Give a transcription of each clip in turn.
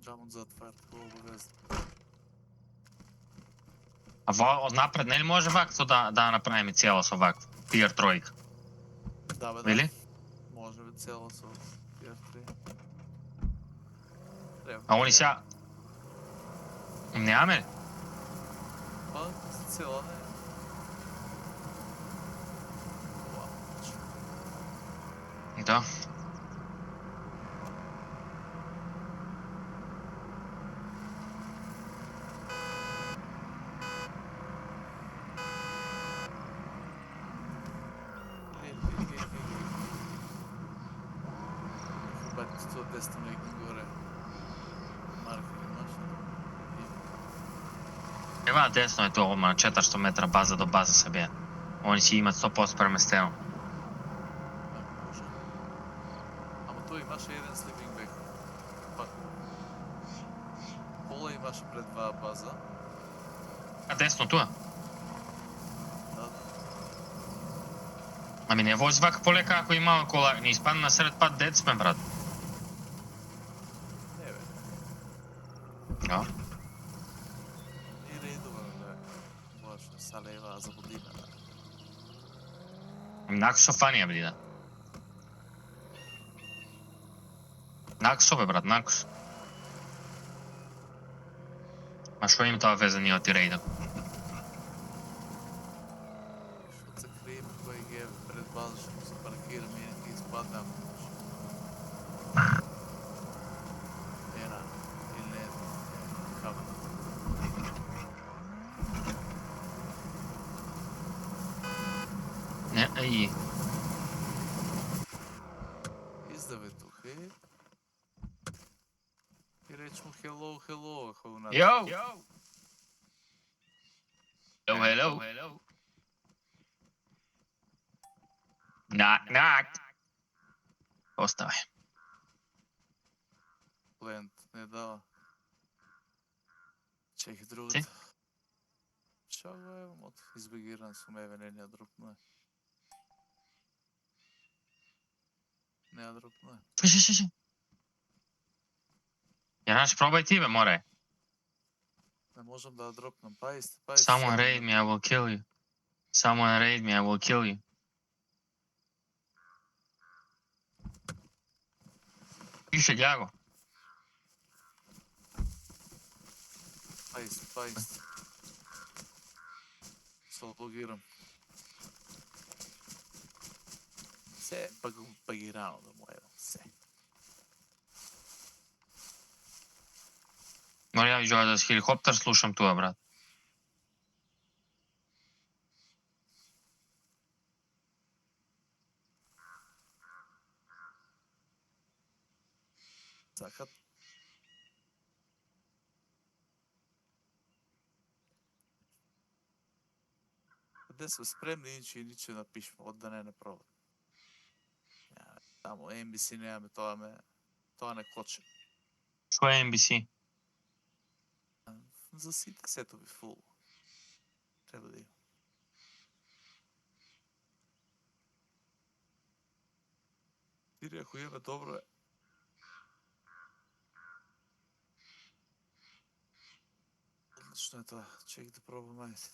Джамот затвар, тоа обавезно. А однапред нели може вакво да направиме цело со вакво? Tier 3. Да, бе, да. Вели? Може би цело со Tier 3. А они сега... Немаме ли? Па, цела не. Да. Бати тоа десно некој горе. Маркер имаш? Ева десно е тоа, ома, 400 метра база до база се бе. Они си имат 100% преместено. Може. Ама тој имаше еден sleeping bag. Па. Пола имаше пред два база. А десно тоа? Да. Ами не вози вака полека ако има кола, не испадна на сред пат дед сме, брат. Не бе. Да. Не редуваме, бе. Баш, са лева за година, да. Нако со фанија бли, да. Наксо бе, брат, накс. А шо им тоа везе ние оти рейда? Што се криеме кој ги е пред база, што му се паркираме и нека изпадне ако може. Ена, или не, како? Не, и... Издаве тук, е? И реч му hello, hello, ако го начин. Йоу! Hello, hello. Knock, knock. Оставай. Плент, не дава. Чекай Си? другата. Шо го е, мот избегиран сум, еве не ја дропнуе. Не ја дропнуе. Ши. Ја наш пробај ти бе, море. Не можам да ја дропнам, пајсте. Someone raid me, I will kill you. Someone raid me, I will kill you. Пише Ѓаго. Пајсте. Се логирам. Се багирано да му едам, се. Море ја вижу да с хеликоптер слушам тоа, брат. Сакат. Де сме спремни, ниче напишме, од да не пробам. Тамо, NBC немаме, тоа не коче. Шо е NBC? За сите сетови фул. Треба да има. Ири, ако имаме добро е. Одлично е тоа. Чек да пробам, ајде.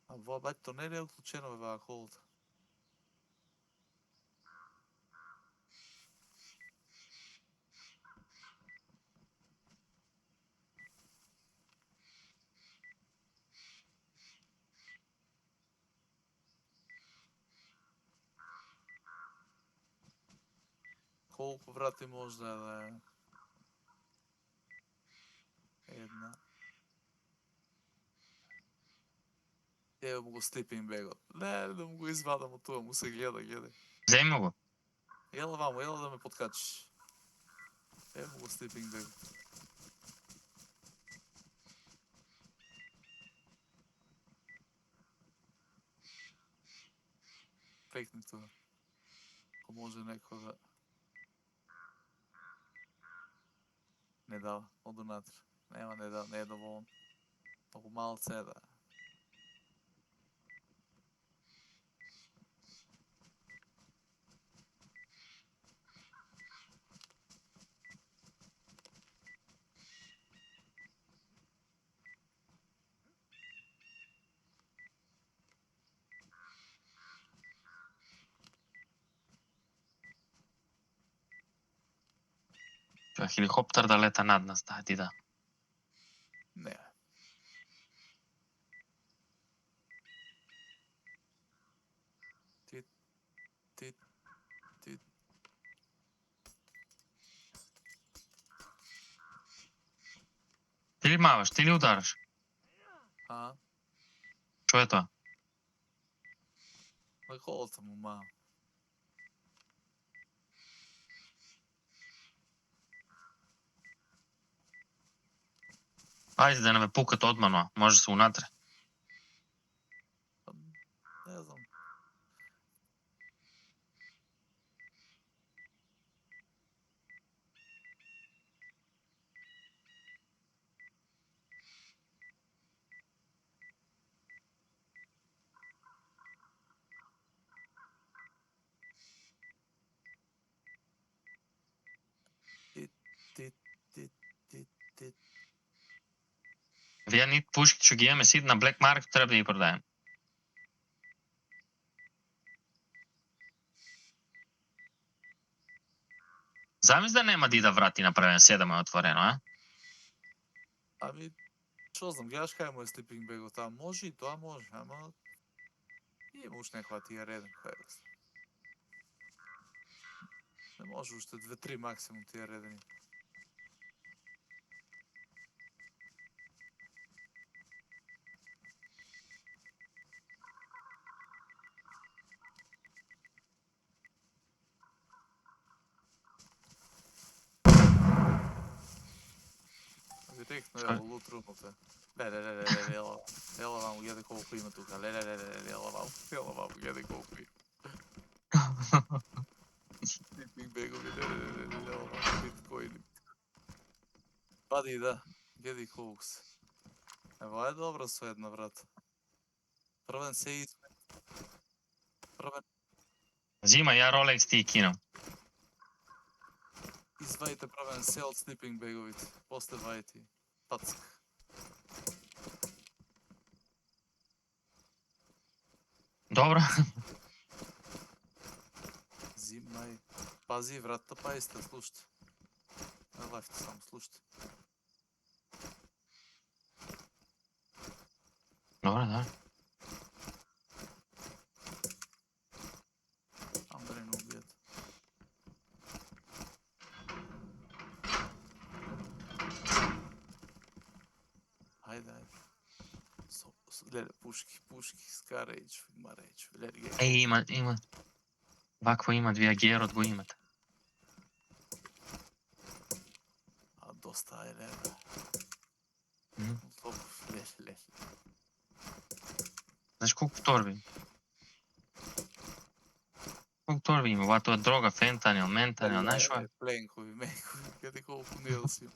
А во бајто не е уклучено во холд. Колку врати може да е? Една. Ево му го sleeping bagот. Не, да му го извадам од тоа, му се гледа. Земи го. Ела ваму, ела да ме подкачиш. Ево му го sleeping bagот. Фейкни тоа. Ако може некој да... Не дава, оду натре. Нема, не дава, не е доволно. Многу малце е да. нека хеликоптер да лета над нас, да, ти да. Не. Ти. Ти ли маваш, ти ли удараш? А? Што е тоа? На колата му мам. Ајде да не ме пукат одмано, може се унатре. Не знам. Ти. Вие нит пушки што ги имаме сите на Black Market треба да ги продаем. Замис да нема да врати направен 7 е отворено, а? Ами, што знам, гледаш кај му е слипинг бегот таа. Може и тоа може, ама... Има уште некоја тие реден, кај да се. Не може уште 2-3 максимум тие редени. Директно Што е? ево, лут румата. Ле, ела ваму, гледај колку има тука. Ле, ела ваму, гледај колку има. Слипинг бегови, ела ваму, биткоини. Пади, да, гледај колку се. Ево е добро со една, брат. Првен се изме. Првен Зима, ја Rolex ти кинам. извајте првен се од слипинг беговите. После вајте. Пацк. Добро. Зимај. Пази, вратта, пајсте, слушате. Не лајфте само, слушате. Добро, да. Ам да не убијат. Ајде. Леле, пушки, скарејќ, марејќ, леле, Има. Вакво има, Виагерот го имат. А доста е, леле. Леле. Знаеш колку торби? Колку торби има? Ова тоа дрога, фентанил, ментанил, знаеш што е? Пленкови, менкови, каде колку нелси.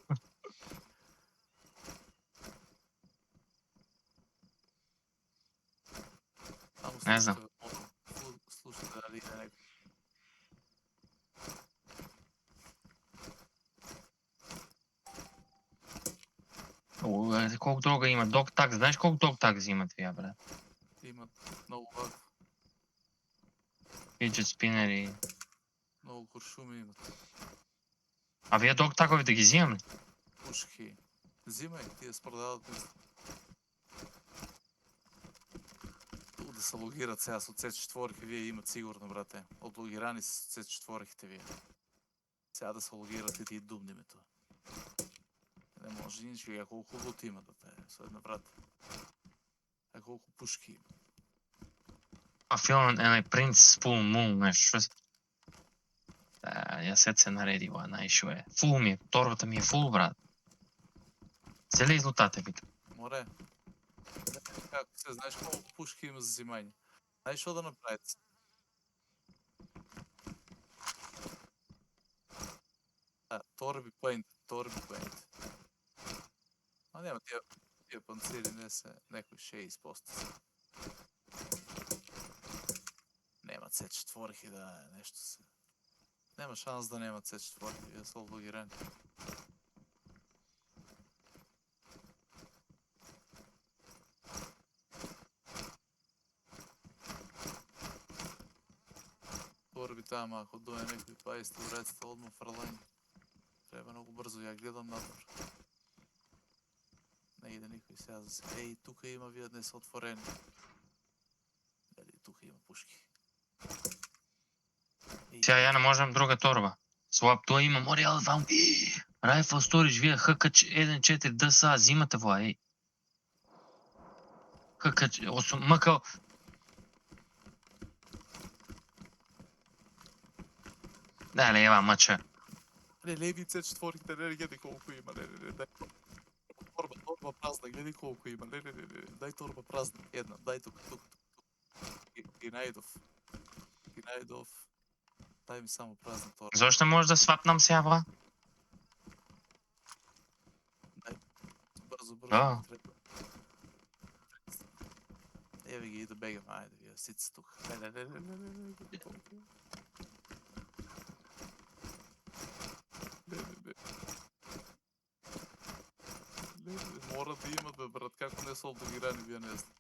Не знам. Слушате дали иде некој. Колку дрога има? Dog tags, знаеш колку dog tags имат вие, брат? Имат многу вакво, Fidget спинери. многу куршуми имат. А вие dog tagovите ги зимаме? Пушки. Зимај, тие се продават мислам. Ту да се логират сега со C4, вие имат сигурно, брате. Од логирани с C4-ките вие. Сега да се логират и тие думниме тоа. Не може ничего, ја колку лут има да те, со една брат. А колку пушки има. А филм е Принц Full Moon, нешто што ја сет се нареди ова, најшо е. Фул ми е, торбата ми е фул, брат. Се ли излутате, вика? Море. Како се, знаеш колку пушки има за зимање? Знаеш што да направите? Торби пейнт. А нема тие панцири не се некој 6%. Нема C4 да нешто се. Нема шанс да нема C4, ја се логирани. Торби тама, ако дое некој 20 уреците, одма фрлање. Treba много бързо, я гледам надвор. Не иде никой сега за сега. Ей, тук има, вие днес са отворени. Дали, тук има пушки. Ей, Сега я не можем друга торба. Слаб, той има Мореал вам. Rifle Storage, вие ХК-1.4 ДСА, зимате вла, ей. Мъкъл. Дали, ева мъча. Леви C4, гледай колко има, дай. Торба празна, гледай колко има, дай торба празна, една, дай тук. Гинайдов. Дай ми само празна торба. Защо може да свапнам сега, вла? Бързо, Да. трябва. Еве ги и да бегам, айде, вие сица тук. Мора да имат, бе, брат, како не са обдогирани, вие не сте.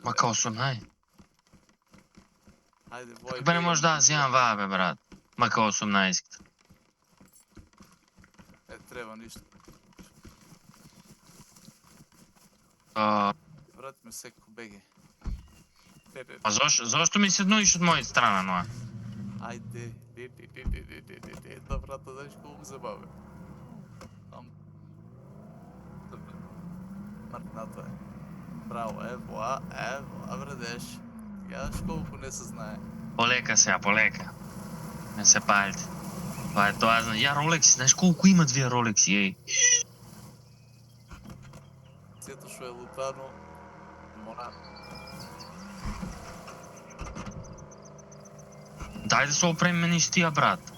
Мъкъл сунай. Айде, Вой, Бе не може да взимам ваа, бе, брат. Мъкъл 18. Трябва нищо. Брат ме секо беге. А защо ми се днуиш от моя страна, но? Айде, една брата, знаеш колко забавя. Мъртната е. Браво, ево, брадеш. Гледаш колко не се знае. Полека сега, полека. Не се палите. Това е това. Я Ролекси, знаеш колко имат вие Ролекси, ей. Сето шо е лутано. Мора. Дай да се опремени с тия, брат.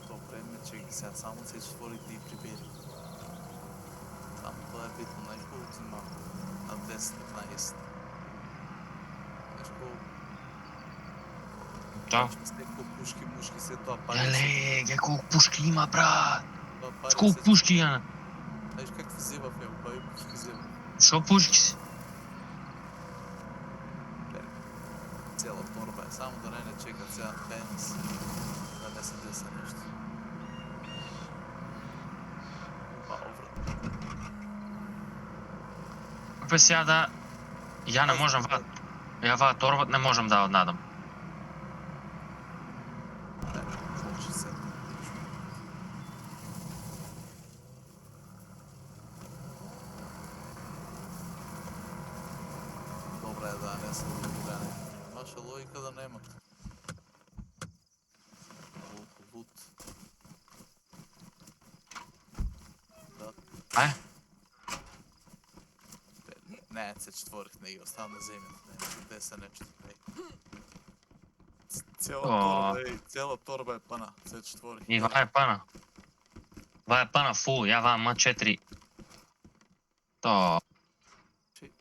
То време, че ги сега само се четворите и прибери. Само това е битно, знаеш колко си малко. На 10-15. Знаеш колко. Да. С някакво пушки, мушки, след това пари. Еле, колко пушки има, брат. С колко пушки има? Знаеш как взема в него, баби пушки взема. Шо пушки си? Цяла торба е, само да не чекат сега пенс. Да не се деса нещо. Вау, брат. Бе сега да... Я не можем ваа... Я ваа торбът не можем да отнадам. Слушай се. Добре, да, не са добре. Наша логика да нема. Лут. Да. Ай? Не, се четворих, не ги оставам на земята. Те са нещо. Цяла торба е пана. Се четворих. И ваа е пана. Ваа е пана фул, я ваа ма 4. То...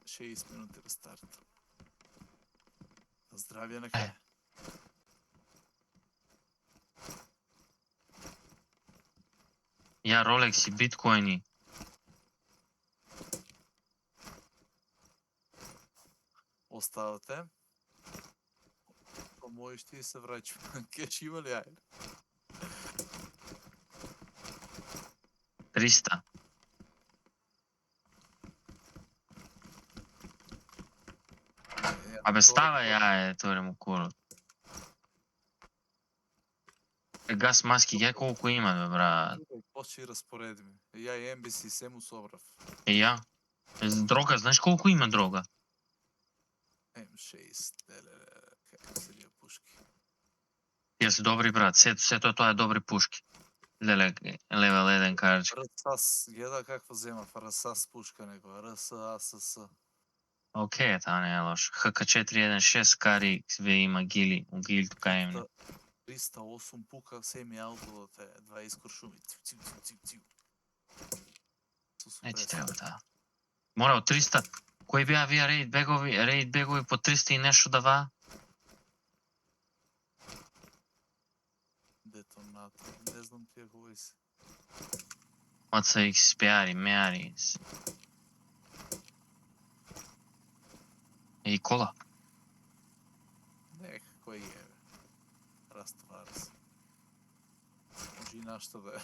60 минути да старт. Здравия на края. Я Ролекси, биткоини. Оставате. По-мои ще и се врачва. Кеш има ли, айде? 300. Абе става я торе му курот. Газ маски, я колко има, бе, брат. Почти разпоредими. Я и NBC се му собрав. И я. Дрога, знаеш колко има дрога? М6, как се лия пушки. Тия са добри, брат. Сето това е добри пушки. Леле, левел 1 карчка. РСАС, гледа какво взема в РСАС пушка него. РСАСС. Окей, това не е лошо. ХК416 кари, вие има гили. Гили тук има. 308 пука, семи ауто да те. Два изкуршуми. Цив. Не ти трябва това. Моля, от 300. Кой бяха вие рейд бегови по 300 и нещо дава? Детонатор. Не знам тия кои си. Маца их спяри, мяри. И кола. Не, кой ги е, бе? Разтовара се. дужина што да е.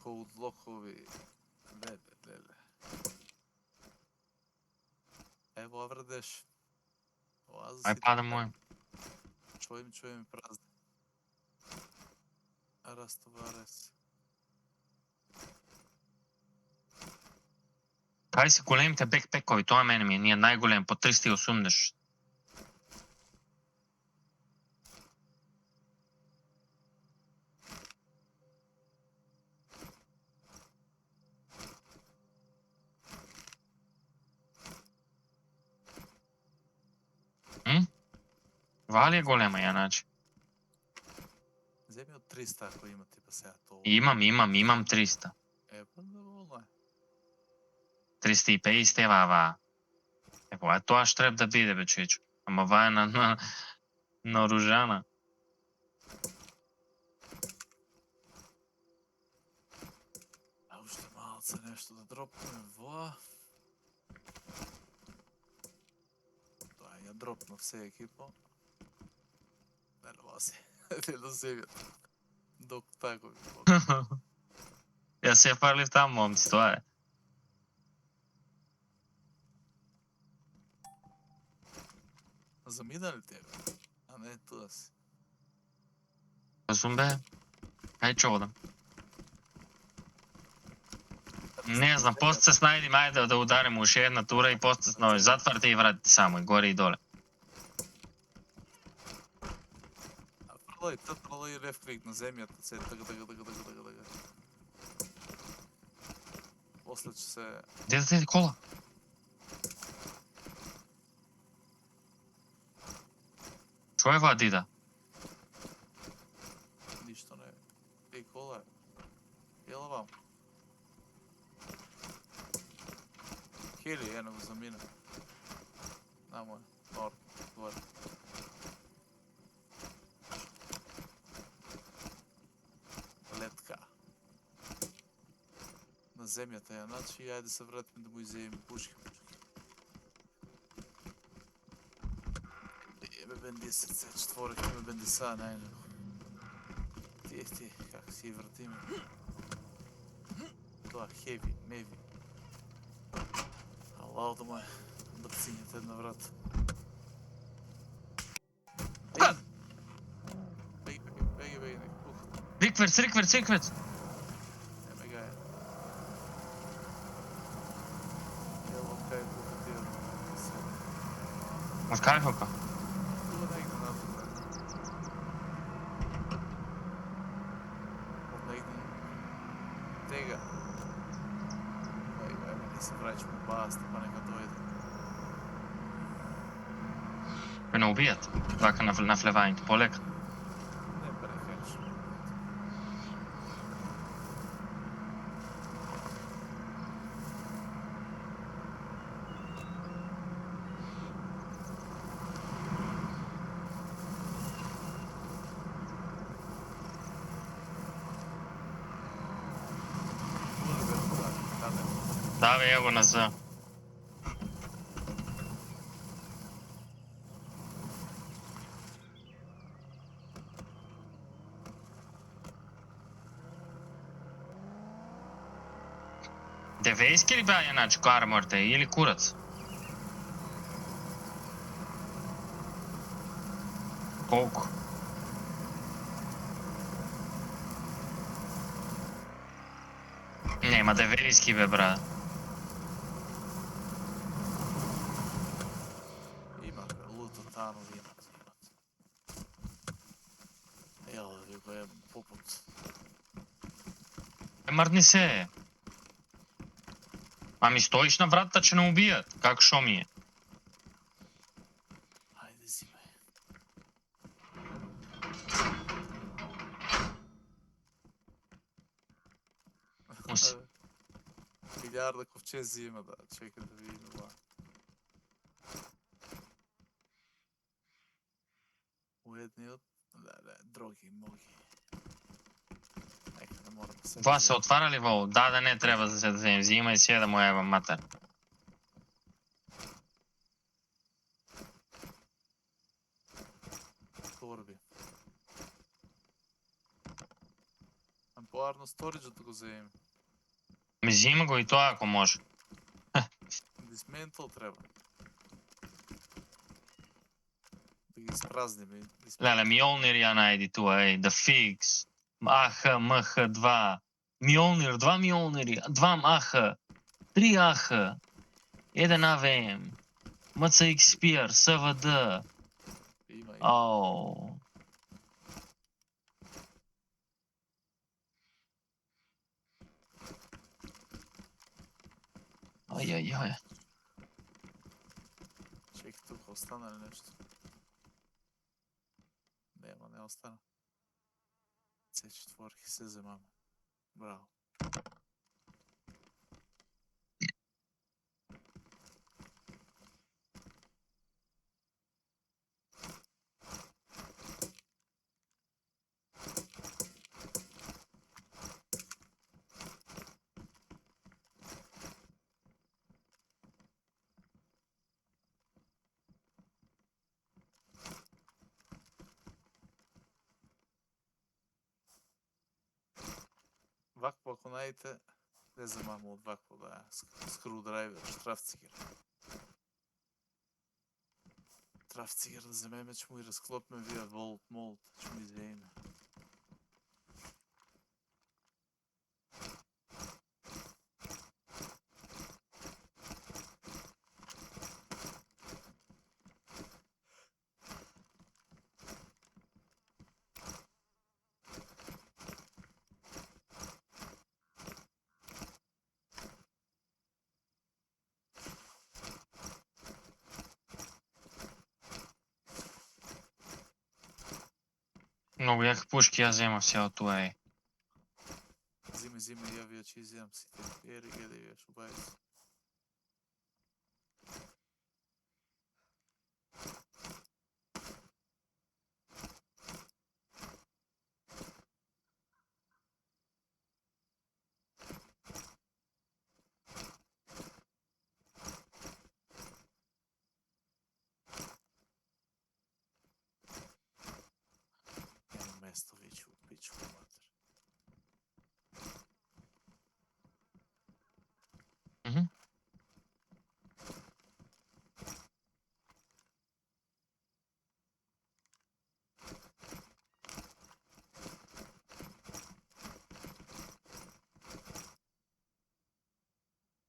Код локови. Леле. Ево вредеш. Ај пада мој. Чуjem празни. Разтоваря се. Кај си големите бекпекови, тоа мене ми е, ние најголем по 380. Вали е голема ја, значи. Земи од 300 ако има типа сега тоа. Имам 300. Па доволно е. 350 ава. Ево, тоа што треба да биде, бе, чечо. Ама ова е на оружана. А уште малце нешто да дропнеме во. Тоа ја дропнав се екипо. Нерва се. Те да земјат. Док тако би могло. Ја се фарлив таму, момци, тоа е. Замина ли тебе? А не, тоа си. Зумбе, ај че одам. Не знам, после се снајдим, ајде да ударим уште една тура и после се нови. Затварте и врати само, и горе и доле. Пролај лев клик на земјата, се тага. После че се... Де кола? Што е вадида? Ништо не... Ей, кола е. Ела вам. Хели, ено го замина. Намо е. Нор, двор. Летка. На земјата ја, значи, и ајде се вратиме да му изееме пушки. Еме бендиса, се четворих, еме бендиса, најнего. Ти, как си вратиме. Тоа, хеви, меви. Аллао да му е, брцинјата една врата. Беги, нека пухат. Рикверц! Еме га е. Ело кај пухатија. Од кај фака? Тука негде натука. Од негде... Тега. Еме, не се враќаме баста, па нека дојде. Ме не убијат. Вака на влевањето, полека. Не, па не кажеш. Да, бе, го на З. Девејски ли беа иначе арморте или курац? Колку? Нема девејски бе, брат. Има луто тану имат. Ела да ви го ебам попут. Мрдни се. Ами стоиш на вратата, че не убијат. Како шо ми е? Ајде зимај. Муси. Илјарда ковчези има, да. Чекай да видим ова. Уедниот, да, дроги, моги. Нека да морам да се... Това се отвара ли во? Да, не треба да се вземем. Зима и се да му ебам матер. Торби. Поарно сториджот да го земеме. Ми зима го и тоа ако може. Dismantle треба. Да ги испразниме. Леле, Mjolnir ја најди туа, The Fix. AH, MH2. Mjolnir, 2 Mjolniri, 2 AH, 3 AH, 1 AVM, MCX Spear, SVD. Има. Ау. Ајајај. Чекай, тука остана ли нешто? Нема, не остана. C4 се земаме. Браво. Вакво, ако најдете, не земаме од вакво, да е скрудрайвер, штрафцигер. Трафцигер да земеме, че му и разклопме вие волт, молт, че му извееме. Многу јаки пушки ја земав сега туа е. Зиме, ја вие че изјам сите. Ери, геде вие, шубајци. Нема место веќе у пичку матер.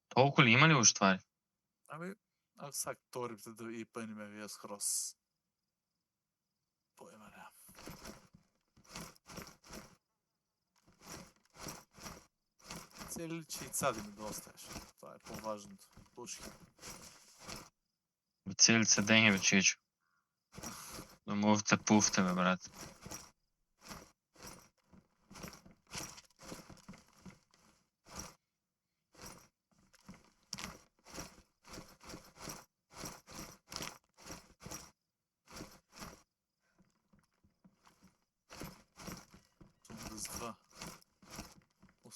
Толку ли има ли уштвари? Ами, ако сак торипте да и пениме вие скрос. Поема нема. Цели че и цади ми достаеш. Това е по-важното. Пушки. Целица дење бе чичо. Да мовте пуфте бе, брат.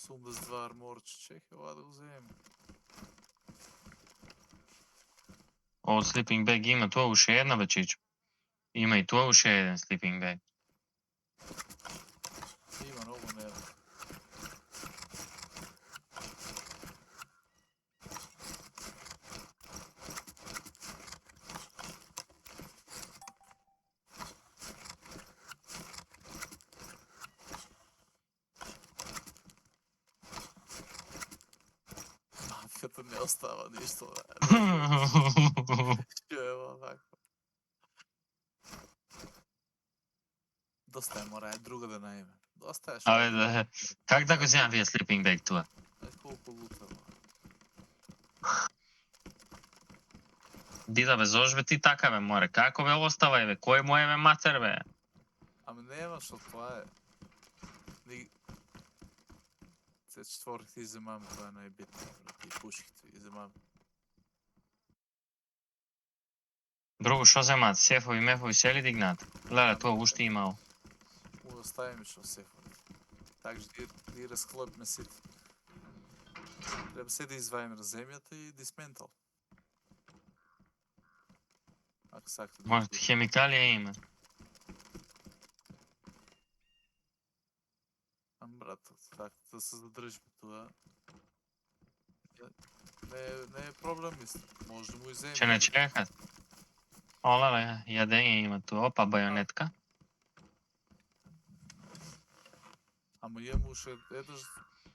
Сумдас 2 арморче, чекай, ова да го земем. Од sleeping bag има тоа уште една бе чичо. Има и тоа уште еден sleeping bag. Има многу нема. Мафијата не остава ништо, бе. Што е вакво? Доста е, мора е друга да наиме. Доста е што. Абе, да. Как да го земам вие sleeping bag туа? Колку лута, бе. Дида бе, зош бе ти така бе, море? Како бе оставај бе? Кој му е бе матер бе? Ами нема што тоа е. C4 иземаме, тоа е најбитно. И пушките иземаме. Друго, што земаат? Сефови, мефови, се ли дигнат? Леле, тоа уште имало. Му да ставиме што сефови. Также ги разклопиме сите. Треба се да изваиме на земјата и дисментал. Ако сакате да... Може, хемикалија има. Брат, така да се задржиме тоа. Не е проблем, мислам. Може да му иземем. Ќе не чекат. Оле, јадење има ту. Опа, бајонетка. Ама имам уште еднаш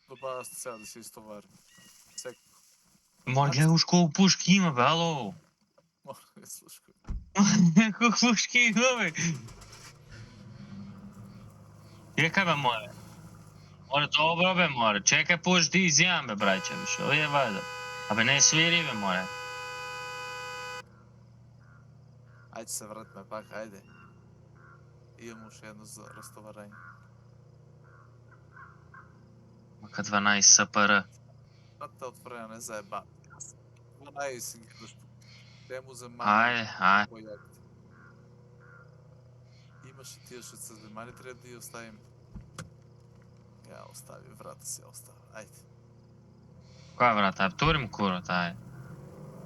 добаваст сега да се истовари. Сек, Ма гледа уж колку пушки има, бе, ало. мора да слушкам. Колку пушки има, бе. Чекај, бе, море. Море, добро, бе, море. Чекај, пуш ти изјавам, бе, брајче, бе, шо е вајда. Абе, не свири, бе, море. Ајде се вратиме пак, ајде. Имам уште едно за растоварање. Мака 12 СПР. Брате, отворена не заеба. 12 ги гледаш тук. Тему за Ајде, ајде. појакти. Имаше тие што се земани, треба да ги оставим. Ја остави, врата си ја остави. Ајде. Која врата? Турим курот, ајде.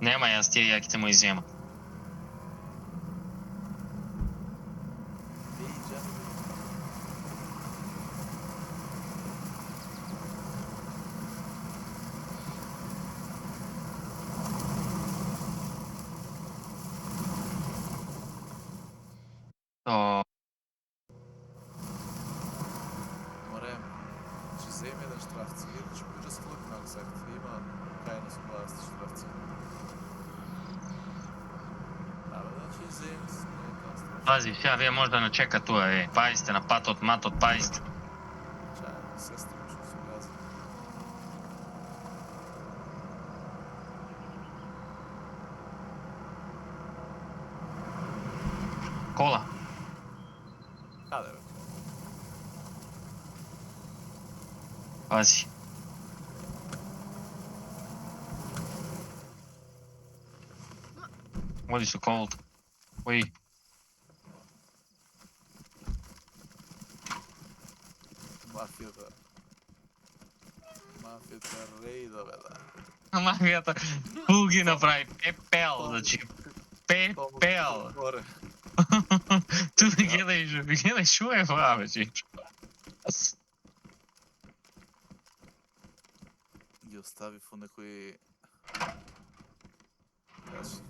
Нема, јас тие јаките му изјема. Еј, джани, То, морем. Ќе земе еден штрафци. Или ќе би расклопна ако сакате. Има кај на согласите штрафци. Абе, значи земе се не е тоа страшно. пази, сега вие може да не чека туа, пајсте на патот, матот, пајсте. Чај, сестра што се газа. Кола. Каде бе? Пази. Оди со колото. Ои. Мафијата. Мафијата рейда, бе, да. Мафијата фул ги направи пепел, значи пепел. Горе. Ту гледај шо е ова, бе, чичо. Ги остави во некој... Кажи.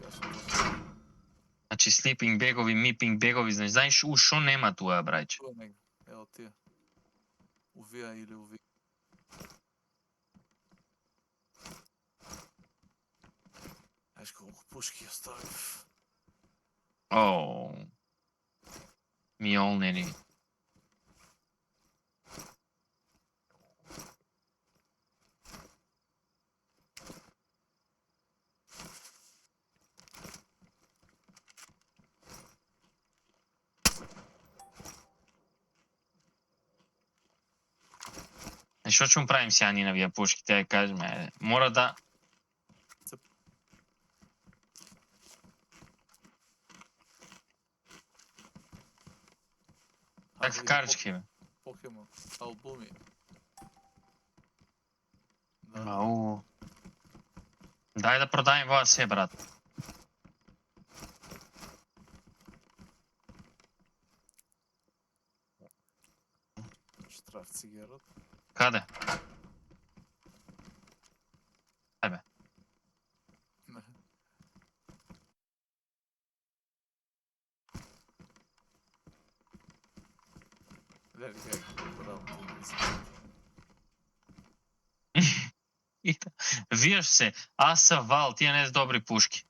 Значи sleeping бегови, мипинг бегови, знаеш у шо нема туа, брајче. Туа негде. Ево тие. Увија или уви. Знаеш колку пушки оставив. Оу. Миолнери. Што ќе му правим сега ние на вие пушки, те кажеме, мора да... Така карички, бе. Покемон. Албуми. Да. Ау. Дај да продаjem воа се, брат. Штраф цигерот. Каде? Ајбе. Гледай како работа. Виеш се, аса вал, тие не се добри пушки.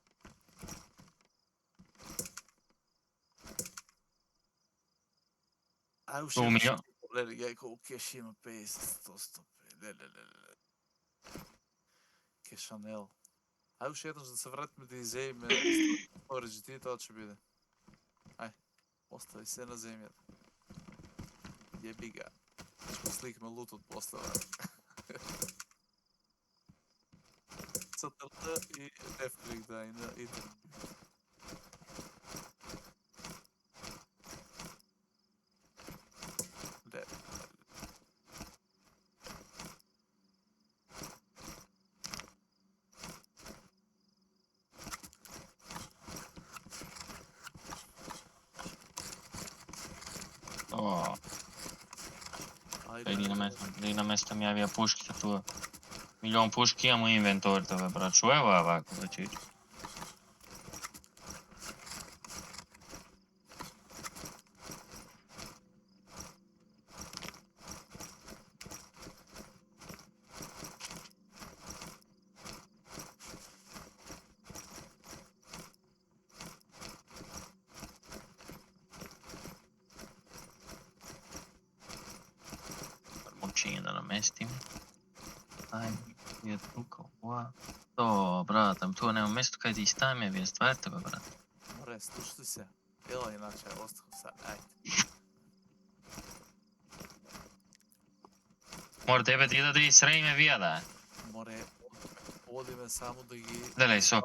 Ај уште Тоа едно милион. што гледай гај колку кеш има 50, 100, 100. Кешанел. Ај уште еднаш да се вратиме да изеиме оригите и тоа ќе биде. Ај, остави се на земјата. Јеби га. Ќе сликаме лутот после. CTRL и F-клик да и на итер. Да. О, Ај Иди на место ми јавија пушките туа. Милион пушки имам у инвенторите, бе, брат. Шо е вако, бе, чичо? Мучиње да наместим. Ајде, ја тука, ова. То, брат, туа нема место кај да иставиме вие стварите, бе, брат. Море, слушай се. Ела, иначе, остахов сад, ајде. Мора тебе да иде да ги среиме вие, да. Море, одиме само да ги... Делеј,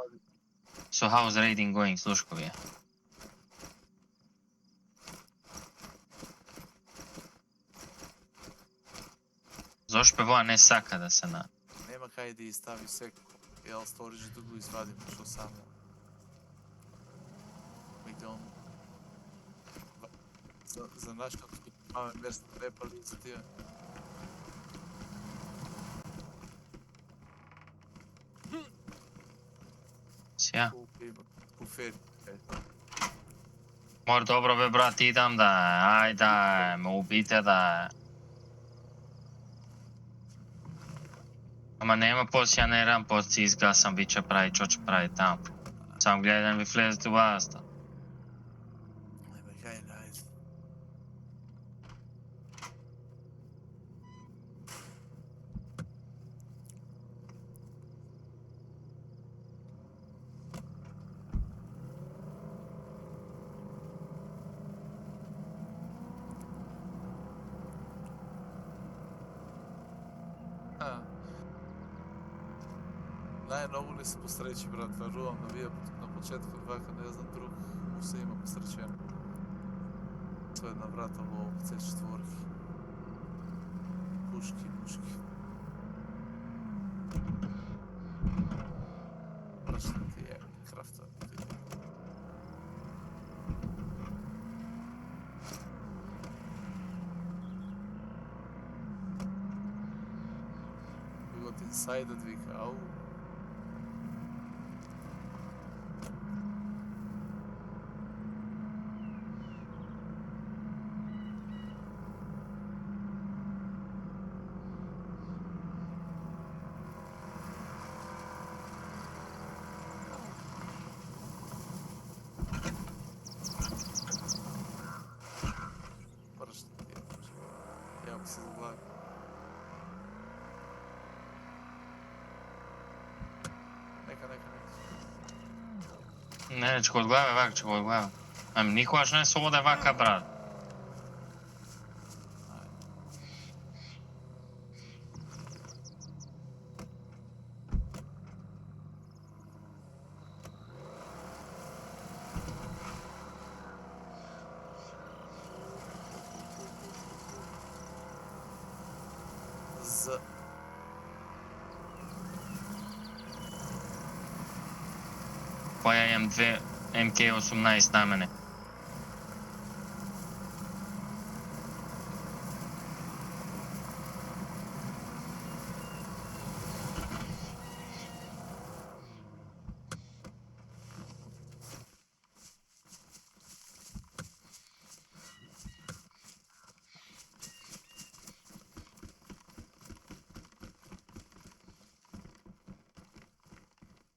so how's raiding going, слушко вие. Зошто певоа не сака да се на... Нема кај да изстави секој. Ел, сторижи да го извадим, шо само. Меѓутоа, за нашето имаме место препали за тие. Сја. Колку има буфери. Мора добро бе, брат, идам да, ајде, ме убите да. Ама нема после ја не рам, после изгасам, ви ќе прави, што ќе прави таму. Сам гледам ви влезете у базата. Нема кај да, ајде. Најмногу не се посречи, брат, верувам на вие на почеткот вака, не знам друг, се има посречено. Со една врата во C4. Пушки. Прашна ти е, крафта ти е. Кога ти инсайдът вика, ау. Се заглави. Нека. Не, ќе го одглаве вака, ќе го одглаве. Ами никогаш не се оде вака, брат. Па ја имам 2 MK18 на мене.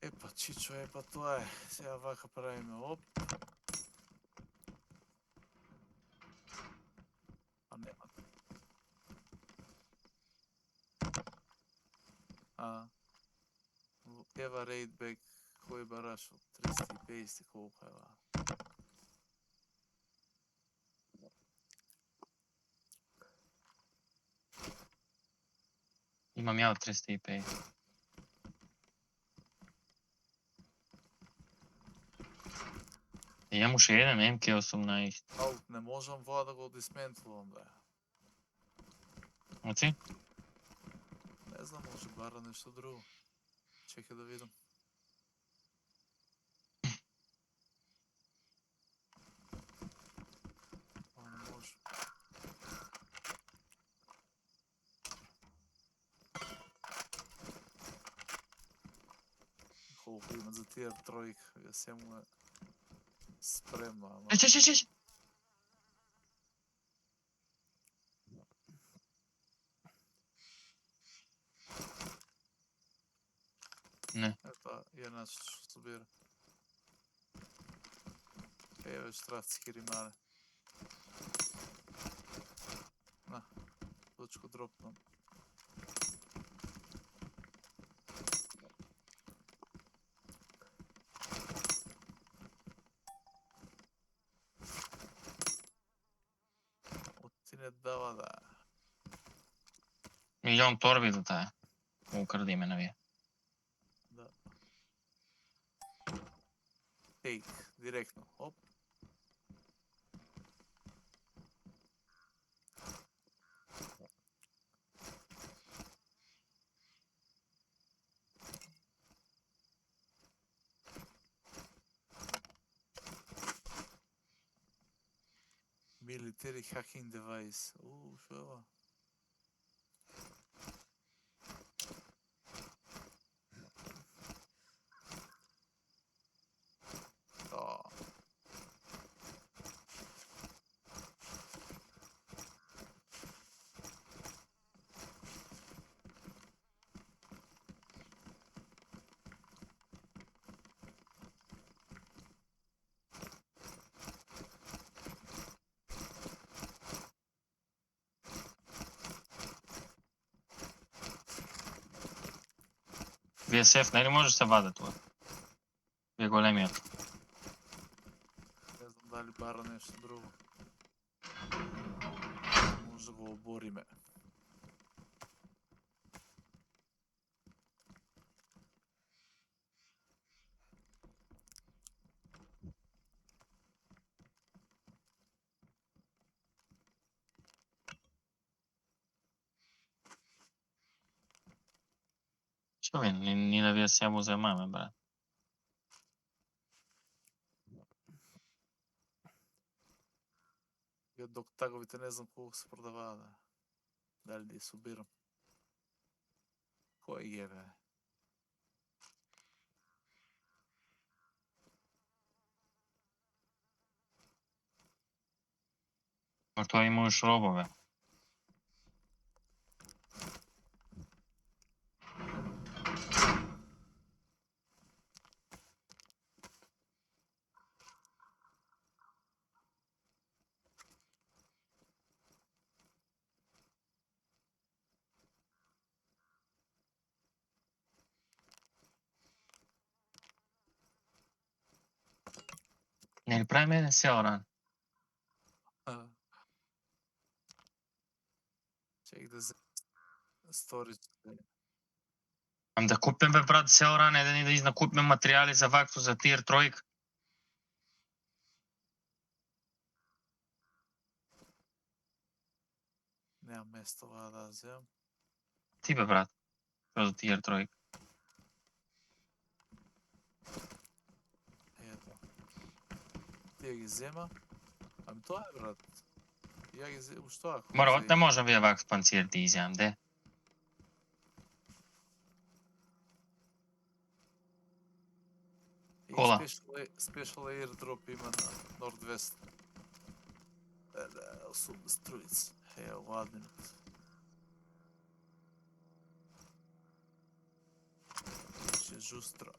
Епа, чичо, епа, тоа е. Сега вака правиме, оп. А нема. Ева рейдбек, кој бараш од 350, колко ева. Имам ја од 350. Имам уште еден MK18. Ау, не можам воа да го дисментвувам, бе. Оци? Не знам, може бара нешто друго. Чекай да видам. Не може. колку имат за тиер тројка, ја се му е спремно, ама... Че. Не. Ето, ја наче што собира. Еве штрафци хиримане. На, точко дропнам. Ти не дава да... Милион торби до таа. Укради ме на вие. Да. Тейк, директно. Оп. Military hacking device. Шо е ова? VSF, нели може да се ваде тоа? Вие големиот. Не знам дали бара нешто друго. Може да го обориме. Што ви, ни да вие се ја му земаме, брат. И од доктаговите не знам колку се продаваа, да. Дали да ја собирам. Кој е, бе? Ма тоа имаш робове. Не ли правиме еден селран? Чек да се сторич. Ам да купиме, брат, селран, еден и да изнакупиме материјали за вакво, за тир тројка. Немам место ова да земам. Ти бе, брат, што за тир тројка. Ето. Тие ги зема. Ами тоа е, брат. Ја ги зема, што ако? Морот, не можам вие вакво панцир да изјам, де? Кола. Special airdrop има на Nordwest. 83. Ево, ладнинот. Че жустро.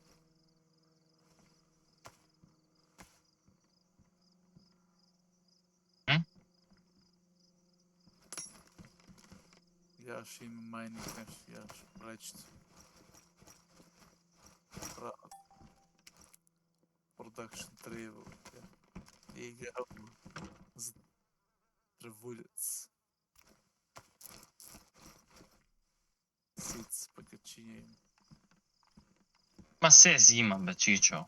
Јаш има майнинг нешто, јаш речето. Production travel. Игра за тревулец. Сиц, пакачиња има. Ма се зимам, бе, чичо.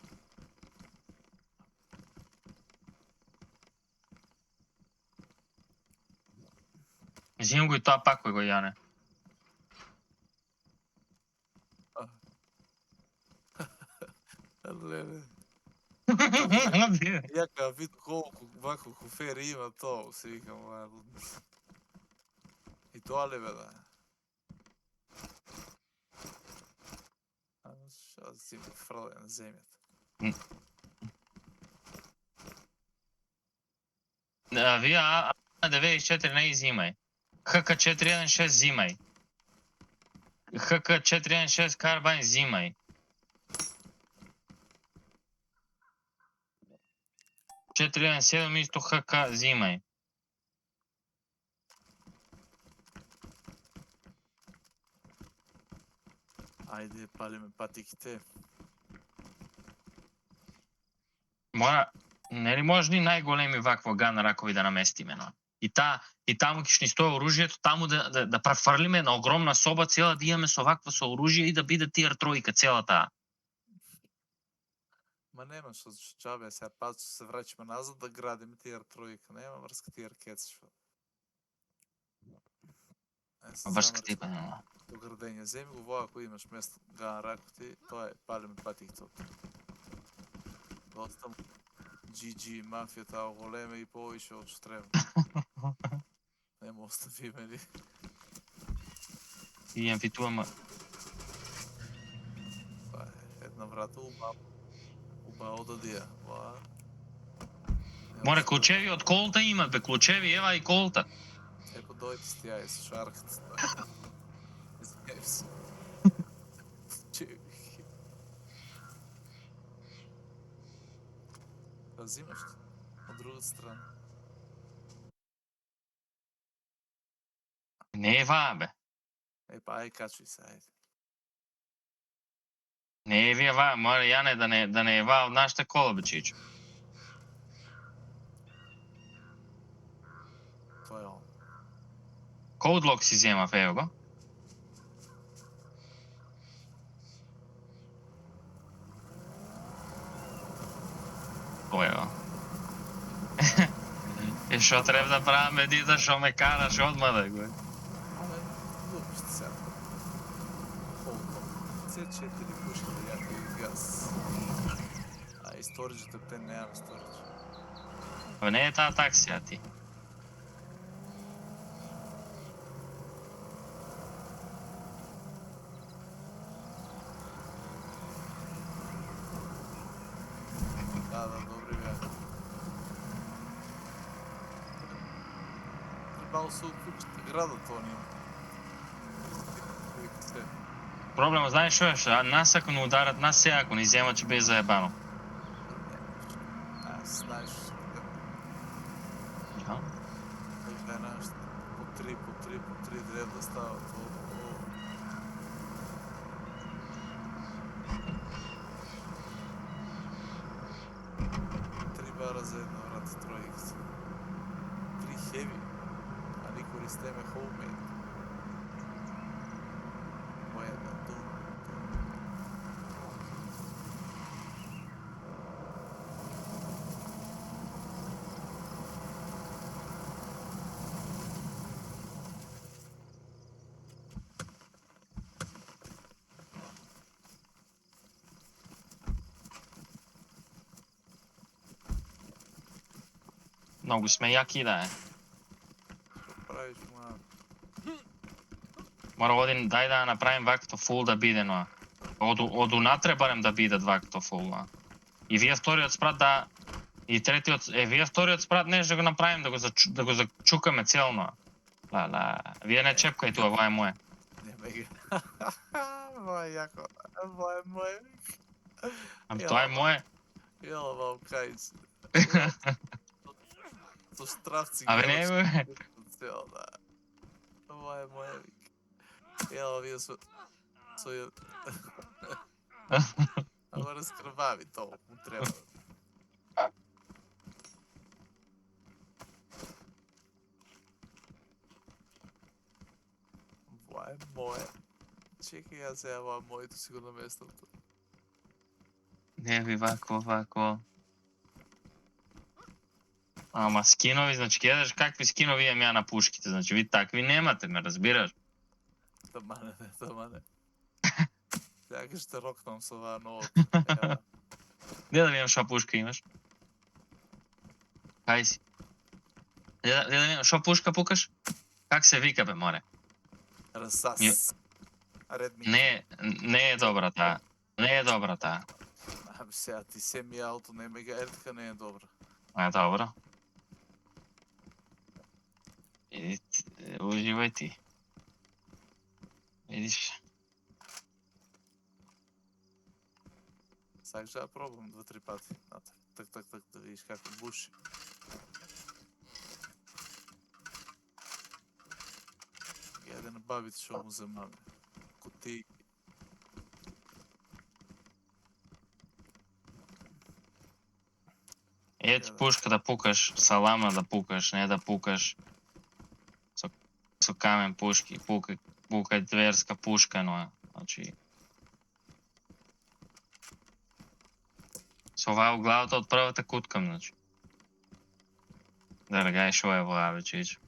Зимам го и тоа пак кој го јане. Леле. Ја кога вид колку вако хуфери има тоа, се викам, и тоа ли бе да? Што да си ме фрле на земјата. Вие А94 не изимај. ХК416 зимај. ХК416 карбайн зимај. 417 исто ХК зимај. Ајде, палиме патиките. Мора, нели може ни најголеми вакво ган ракови да наместиме, но. И таму ќе ни стои оружјето, таму да префрлиме на огромна соба цела да имаме со вакво со оружје и да биде тиер тројка цела таа. Ма нема што џабе, сега пат што се враќаме назад да градиме тиер тројка, нема врска тиер кец што. Врска типа нема. До градење, земи го во ако имаш место ган ракоти, тоа е палиме патиките. Доста GG, мафијата оголеме и повише од што треба. Нема оставиме ли. И амфитуваме. Тоа е една врата убаво да дија. Море клучеви од колта имат, бе, клучеви, ева и колта. Епо дојде сти јај со шарката. Извинјај се. Клучеви. Да взимаш од другата страна. Не е ваа, бе. Епа, ај качуј се, ајде. Не е вие ваа, море Јане да не е ваа од нашата кола, бе, чичо. Тоа е он. Коудлок си земав, ево го. Тоа е го. И шо треба да правиме, дида, шо ме караш одма да го. Аме, глупиш ти сега. Колко? C4 пушки да јака и газ. А и сториджите те неам сторидж. Абе, не е таа таксија, ти. Да, добри беа. Требало се уклучите градот они. Проблемот, знаеш што е? Нас ако не ударат, нас сега ако ни земат, ќе биде заебано. Знаеш, Ја? веднаш по три треба да стават. Три бара за една врата, тројката. Три хеви, а ни користиме homemade. Моја една дум. Многу сме јаки, да е. Што правиш, ма? Мора один, дај да направим вакто фул да биде, но. Од унатре барем да бидат вакто фул, но. И вие вториот спрат да... И третиот... вие вториот спрат неш да го направим, да го зачукаме целно. Вие не чепкај тоа, ова е моје. Нема ги. Ова е јако. Ова е моје. Ами тоа е моје. Јела вам кајц. Со штрафци Абе не, бе. Цел, да. Ова е моје. Јела вие со ја... Ама раскрвави тоа, му треба. Ова е моје. Чекај, ја сега ова моето си го наместам тоа. Не би вако. Ама скинови, значи гледаш какви скинови имам ја на пушките, значи ви такви немате, ме разбираш? Тама не. Сега ще рокнам со оваа новото. Не да видам шо пушка имаш. Кај си? Да видам шо пушка пукаш? Как се вика, бе, море? Расас. Редми. Не е добра таа. Не е добра таа. Ами сега ти семи ауто, не мегаертка не е добра. Добро. Уживај ти. Видиш? Сакаш да пробам 2-3 пати. Так, да видиш како буши. Јаде на бабите што му земаме. Кутии. Ето пушка да пукаш, салама да пукаш, не да пукаш со камен пушки, пукај дверска пушка, но значи со оваа у главата од првата куткам, значи. Да регај шо е во вече.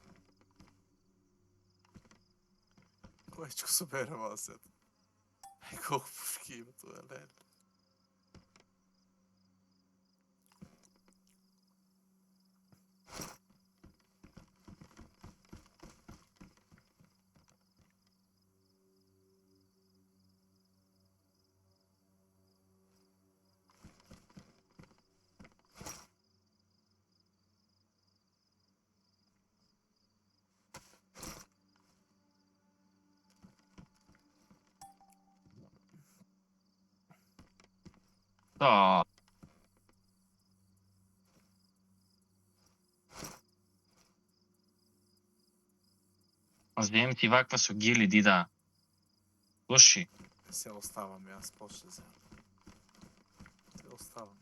Којчко собере ова сет. Колку пушки има тоа, леле. Тоа. Земи ти ваква со гили, дида. Слуши. Се оставам јас после за. Се оставам.